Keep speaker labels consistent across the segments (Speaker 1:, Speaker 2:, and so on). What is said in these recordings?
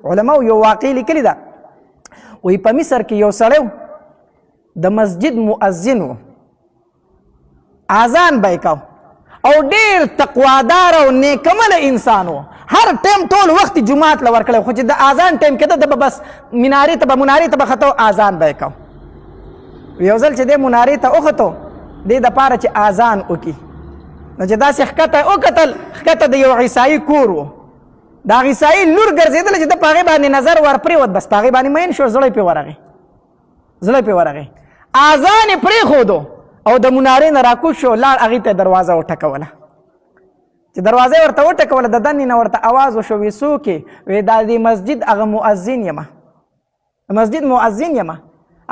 Speaker 1: علماء یو واقع لیکلی ده وایي په مصر کې یو سړی د مسجد مؤذن و اذان به یې او ډېر تقوادار او نیکمله انسان و هر ټایم ټول وخت جماعت له ورکړی خو چې د اذان ټایم کېده د به بس منارې ته به خطو اذان به یې یو ځل چې دی منارې ته وختو دې دپاره چې اذان وکړي نو چې داسې ښکته وکتل ښکته د یو عیسایي کور و د هغه عیسایي لور ګرځېدله چې ده په هغې باندې نظر ورپرېوت بس په هغې باندې مین شو زړی پرې ورغی اذان یې پرېښودو او د منارې نه راکوز شو لاړ هغې ته دروازه وټکوله چې دروازه یې ورته وټکوله د دنې نه ورته اواز وشو وی څوک یې وی دا د مسجد هغه مؤذن یمه د مسجد مؤذن یمه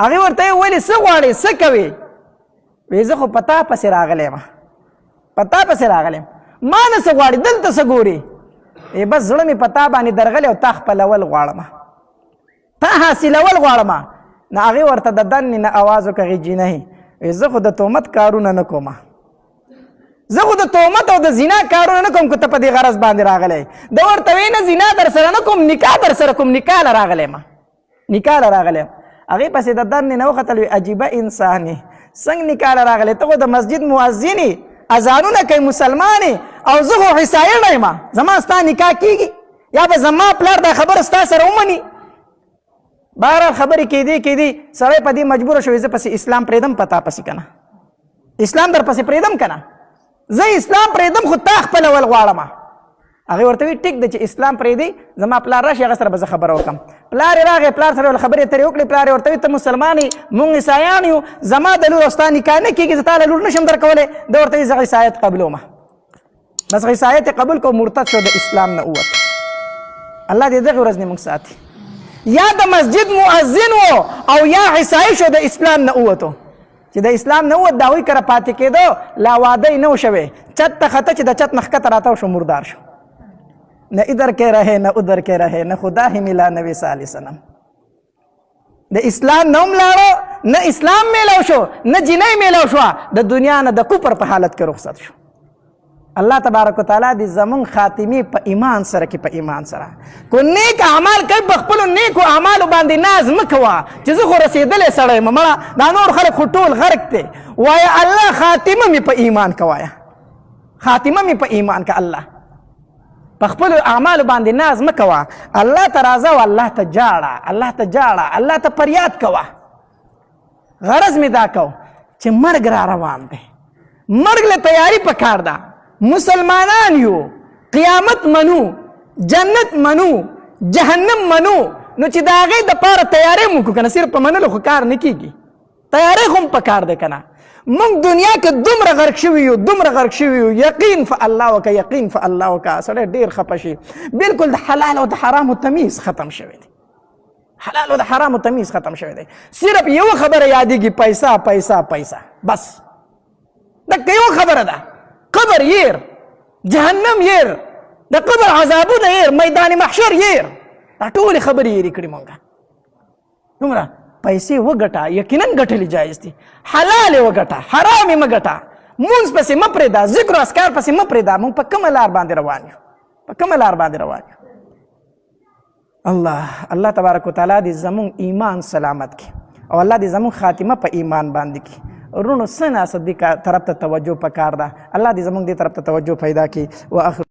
Speaker 1: هغې ورته یې ولې څه غواړې څه کوې وی زه خو په تا پسې راغلی یم ما نه څه غواړې دلته څه ګورې بس زړه مې په تا باندې درغلی او تا خپلول غواړم تا حاصلول غواړم نه هغې ورته د دنې نه اواز وکړه هغې جینۍ زه خو د تهمت کارونه نه کوم زه خو د تهمت او د زنا کارونه نه کوم که ته په دې غرض باندې راغلی ده ورته وی نه زنا در سره نه کوم نکاح در سره کوم نکاح له راغلی یم هغې پسې د دنې نه وختل وي عجیبه انسان یې څنګه نکاح له راغلی ته خو د مسجد مؤذن یې اذانونه کوي مسلمان او زه خو عیسایي نه یم زما ستا نکاح کېږي یا به زما پلار دا خبره ستا سره ومني بهرحال خبرې کېدې سړی په دې مجبوره شو زه پسې اسلام پرېږدم په تا پسې که نه اسلام در پسې پرېږدم که نه زه اسلام پرېږدم خو تا خپلول غواړم هغې ورته وي ټیک دی چې اسلام پرېږدي زما پلار راشي هغه سره به زه خبره وکړم پلار یې راغی پلار سره خبرې اترې وکړې پلار یې ورته وي ته مسلمان یې موږ عیسایان یو زما د لور او ستا نکاح نه کېږي زه تا له لور نشم درکولی ده ورته وي زه عیسایت قبلومه بس عیسایت یې قبول کو مرتد شو د اسلام نه ووت الله دې دغې ورځ نه موږ ساتي یا د مسجد مؤذن و او یا عیسائی شو د اسلام نه ووتو چې د اسلام نه ووت د هغوی کره پاتې کېدو لا واده یې نه و شوی چت ته خطه چې د چت نه ښکته راتاو شو مردار شو نه ادھر کے رہے نه ادھر کے رہے نه خدا ہی ملا نبی صلی اللہ علیہ وسلم د اسلام نه هم لاړو نه اسلام میلاو شو نه جنۍ میلاو شوه د دنیا نه د کفر په حالت کې رخصت شو الله تبارک وتعالی دې زمونږ خاتمې په ایمان سره کې په ایمان سره کو نیک اعمال کوي په خپلو نیکو اعمالو باندې ناز مه کوه چې زه خو رسېدلی سړی یم مړه دا نور خلک خو ټول غرق دی وایه الله خاتمه مې په ایمان که وایه خاتمه مې په ایمان که الله په خپلو اعمالو باندې ناز مه کوه الله ته راځه او الله ته جاړه الله ته فریاد کوه غرض مې دا کو چې مرګ را روان دی مرګ له تیاری پکار ده مسلمانان یو قیامت منو جنت منو جهنم منو نو چې د هغې دپاره تیاری مو کو که نه صرف په منلو خو کار نه کېږي تیاری خو هم پکار دی که نه موږ دنیا کې دومره غرق شوي یو یقین په الله وکړه سړی ډېر خفه شي بلکل د حلال او د حرامو تمیز ختم شوی دی صرف یو خبره یادېږي پیسه بس دکه یو خبره ده قبر يير جهنم يير د قبر عذابونه يير میدان محشر يير دا ټولې خبرې یېرې کړي مونږه دومره پیسې وګټه یقینا ګټلې جایز دي حلال یې وګټه حرام یې مه ګټه مونځ پسې مه پرېږده ذکر و اذکار پسې مه پرېږده مونږ په کومه لار باندې روان یو الله تبارک وتعالی دې زمونږ ایمان سلامت کړي او الله دې زمونږ خاتمه په ایمان باندې کړي رونو سنا صدیقه طرف ته توجه پکار ده الله دې زمونږ دې طرف ته توجه پیدا کړي واخر